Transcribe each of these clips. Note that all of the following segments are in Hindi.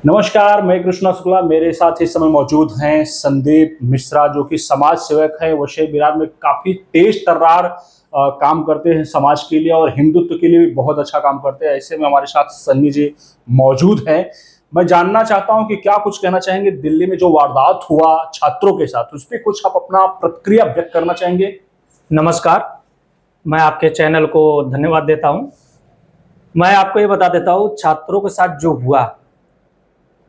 नमस्कार, मैं कृष्णा शुक्ला। मेरे साथ इस समय मौजूद हैं संदीप मिश्रा, जो कि समाज सेवक है। वशे विरार में काफ़ी तेज तर्रार काम करते हैं समाज के लिए और हिंदुत्व के लिए भी बहुत अच्छा काम करते हैं। ऐसे में हमारे साथ सन्नी जी मौजूद हैं। मैं जानना चाहता हूं कि क्या कुछ कहना चाहेंगे दिल्ली में जो वारदात हुआ छात्रों के साथ, उस पर कुछ आप अपना प्रतिक्रिया व्यक्त करना चाहेंगे? नमस्कार, मैं आपके चैनल को धन्यवाद देता हूं। मैं आपको ये बता देता हूं, छात्रों के साथ जो हुआ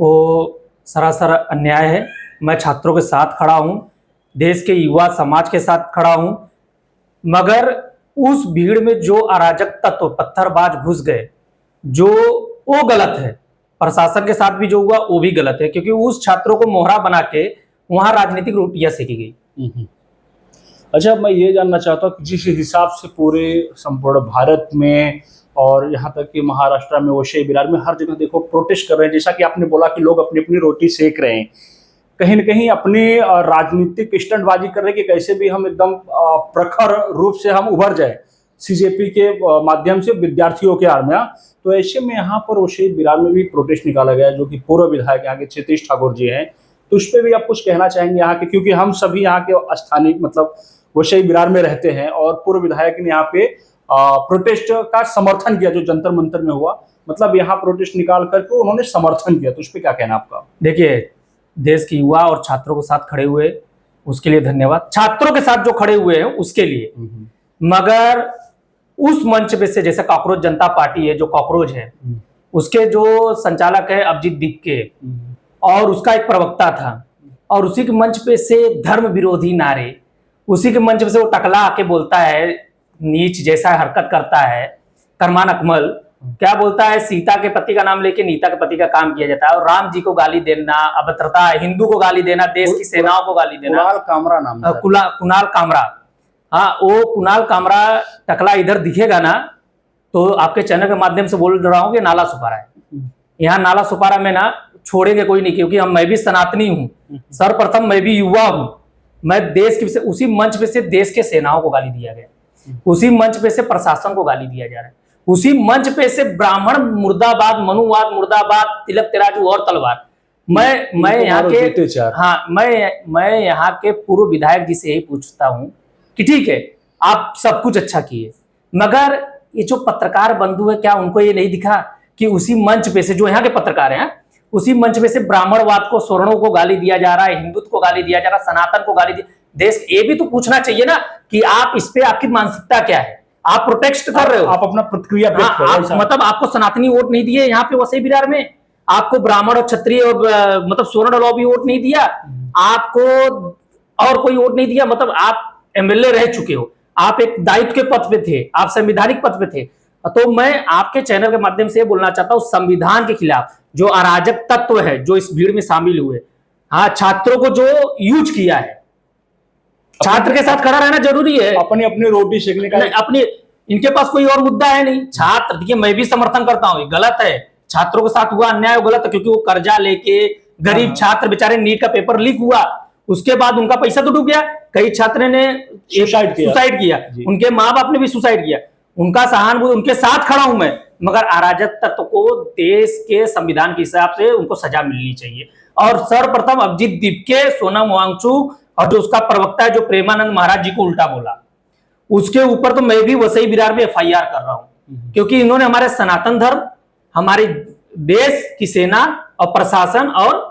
वो सरासर अन्याय है। मैं छात्रों के साथ खड़ा हूं, देश के युवा समाज के साथ खड़ा हूं, मगर उस भीड़ में जो अराजक तत्व पत्थरबाज घुस गए, जो वो गलत है। प्रशासन के साथ भी जो हुआ वो भी गलत है, क्योंकि उस छात्रों को मोहरा बना के वहां राजनीतिक रोटियां सेकी गई। अच्छा, मैं ये जानना चाहता हूँ कि जिस हिसाब से पूरे संपूर्ण भारत में और यहाँ तक कि महाराष्ट्र में, वशे विरार में, हर जगह देखो प्रोटेस्ट कर रहे हैं। जैसा कि आपने बोला कि लोग अपनी अपनी रोटी सेक रहे हैं, कहीं न कहीं अपनी राजनीतिक स्टंटबाजी कर रहे हैं कि कैसे भी हम एकदम प्रखर रूप से हम उभर जाए सीजेपी के माध्यम से विद्यार्थियों के आड़ में। तो ऐसे में यहाँ पर वशे विरार में भी प्रोटेस्ट निकाला गया, जो कि पूर्व विधायक यहाँ के क्षितिज ठाकुर जी हैं। तो उस पर भी आप कुछ कहना चाहेंगे यहाँ के, क्योंकि हम सभी यहाँ के स्थानीय मतलब वशे विरार में रहते हैं और पूर्व विधायक ने यहाँ पे प्रोटेस्ट का समर्थन किया जो जंतर मंतर में हुआ। मतलब यहाँ प्रोटेस्ट निकाल करके उन्होंने समर्थन किया, तो उस पर क्या कहना आपका? देखिए, देश के युवा और छात्रों के साथ खड़े हुए उसके लिए धन्यवाद। छात्रों के साथ जो खड़े हुए हैं उसके लिए, मगर उस मंच पे से, जैसे कॉकरोच जनता पार्टी है, जो कॉकरोच है, उसके जो संचालक है अभिजीत दीपके, और उसका एक प्रवक्ता था, और उसी के मंच पे से धर्म विरोधी नारे, उसी के मंच पे से वो टकला आके बोलता है, नीच जैसा हरकत करता है। करमान अकमल क्या बोलता है, सीता के पति का नाम लेके नीता के पति का काम किया जाता है, और राम जी को गाली देना अभद्रता, हिंदू को गाली देना, देश की सेनाओं को गाली देना। कुणाल कामरा नाम है। कुणाल कामरा, हाँ, वो कुणाल कामरा टकला इधर दिखेगा ना तो आपके चैनल के माध्यम से बोल रहा हूँ कि नाला सुपारा है। यहाँ नाला सुपारा में ना छोड़ेंगे कोई नहीं, क्योंकि मैं भी सनातनी हूँ, सर्वप्रथम मैं भी युवा हूँ। मैं देश के उसी मंच पे से देश के सेनाओं को गाली दिया गया, उसी मंच पे से प्रशासन को गाली दिया जा रहा है, उसी मंच पे से ब्राह्मण मुर्दाबाद, मनुवाद मुर्दाबाद, तिलक तराजू और तलवार। मैं यहाँ के, हाँ, मैं यहाँ के पूर्व विधायक जी से यही पूछता हूँ कि ठीक है, आप सब कुछ अच्छा किए, मगर ये जो पत्रकार बंधु है, क्या उनको ये नहीं दिखा कि उसी मंच पे से, जो यहाँ के पत्रकार हैं, उसी मंच पे से ब्राह्मणवाद को, स्वर्णों को गाली दिया जा रहा है, हिंदुत्व को गाली दिया जा रहा है, सनातन को गाली दिया। देश ये भी तो पूछना चाहिए ना कि आप इस पे, आपकी मानसिकता क्या है, आप प्रोटेस्ट कर रहे हो, आप अपना प्रतिक्रिया व्यक्त करें। मतलब आपको सनातनी वोट नहीं दिए यहाँ पे वसई विरार में, आपको ब्राह्मण और क्षत्रिय और मतलब स्वर्ण लॉबी वोट नहीं दिया, आपको और कोई वोट नहीं दिया, मतलब आप एमएलए रह चुके हो, आप एक दायित्व के पद पे थे, आप संवैधानिक पद पे थे। तो मैं आपके चैनल के माध्यम से बोलना चाहता हूं, संविधान के खिलाफ जो अराजक तत्व है, जो इस भीड़ में शामिल हुए, हाँ, छात्रों को जो यूज किया है, छात्र के साथ खड़ा रहना जरूरी है, अपनी अपनी रोटी सेकने का, अपनी, इनके पास कोई और मुद्दा है नहीं। छात्र, देखिए, मैं भी समर्थन करता हूँ, गलत है, छात्रों के साथ हुआ अन्याय गलत है, क्योंकि वो कर्जा लेके, गरीब छात्र बेचारे, नीट का पेपर लीक हुआ, उसके बाद उनका पैसा तो डूब गया, कई छात्र ने सुसाइड किया, उनके माँ बाप ने भी सुसाइड किया, उनका सहानुभूति, उनके साथ खड़ा हूं मैं, मगर अराजक तत्व को देश के संविधान के हिसाब से उनको सजा मिलनी चाहिए। और सर्वप्रथम अभिजीत दीपके, सोनम वांगचुक और जो उसका प्रवक्ता है जो प्रेमानंद महाराज जी को उल्टा बोला, उसके ऊपर तो मैं भी वसई विरार में एफआईआर कर रहा हूं, क्योंकि इन्होंने हमारे सनातन धर्म, हमारे देश की सेना और प्रशासन और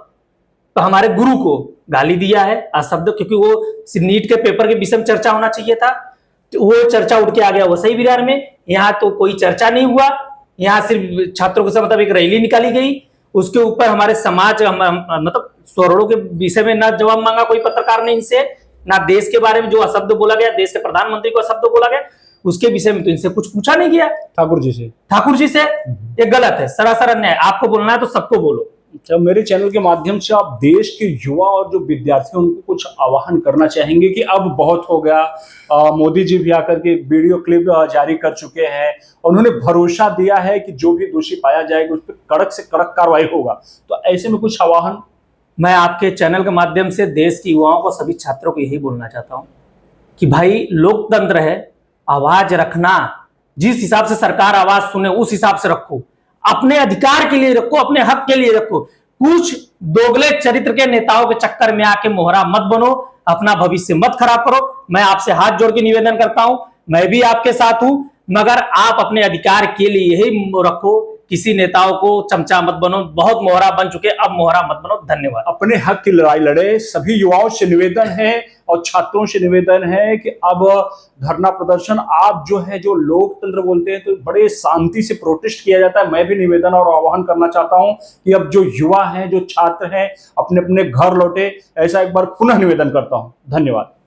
हमारे गुरु को गाली दिया है अशब्द, क्योंकि वो नीट के पेपर के विषय में चर्चा होना चाहिए था, तो वो चर्चा उठ के आ गया वसई विरार में। यहाँ तो कोई चर्चा नहीं हुआ, यहाँ सिर्फ छात्रों के साथ मतलब एक रैली निकाली गई, उसके ऊपर हमारे समाज, मतलब स्वरणों के विषय में ना जवाब मांगा कोई पत्रकार ने इनसे, ना देश के बारे में जो अशब्द बोला गया, देश के प्रधानमंत्री को अशब्द बोला गया, उसके विषय में तो इनसे कुछ पूछा नहीं गया। ठाकुर जी से ये गलत है, सरासर अन्याय। आपको बोलना है तो सबको बोलो। जब मेरे चैनल के माध्यम से आप देश के युवा और जो विद्यार्थी हैं उनको कुछ आह्वान करना चाहेंगे कि अब बहुत हो गया, मोदी जी भी आकर के वीडियो क्लिप जारी कर चुके हैं, उन्होंने भरोसा दिया है कि जो भी दोषी पाया जाएगा उस पर कड़क से कड़क कार्रवाई होगा, तो ऐसे में कुछ आह्वान? मैं आपके चैनल के माध्यम से देश के युवाओं को, सभी छात्रों को यही बोलना चाहता हूं कि भाई, लोकतंत्र है, आवाज रखना, जिस हिसाब से सरकार आवाज सुने उस हिसाब से रखो, अपने अधिकार के लिए रखो, अपने हक के लिए रखो। कुछ दोगले चरित्र के नेताओं के चक्कर में आके मोहरा मत बनो, अपना भविष्य मत खराब करो। मैं आपसे हाथ जोड़ के निवेदन करता हूं, मैं भी आपके साथ हूं, मगर आप अपने अधिकार के लिए यही रखो, किसी नेताओं को चमचा मत बनो। बहुत मोहरा बन चुके, अब मोहरा मत बनो। धन्यवाद। अपने हक की लड़ाई लड़े। सभी युवाओं से निवेदन है और छात्रों से निवेदन है कि अब धरना प्रदर्शन आप जो है, जो लोकतंत्र बोलते हैं तो बड़े शांति से प्रोटेस्ट किया जाता है। मैं भी निवेदन और आह्वान करना चाहता हूं कि अब जो युवा हैं, जो छात्र हैं, अपने अपने घर लौटे, ऐसा एक बार पुनः निवेदन करता हूं। धन्यवाद।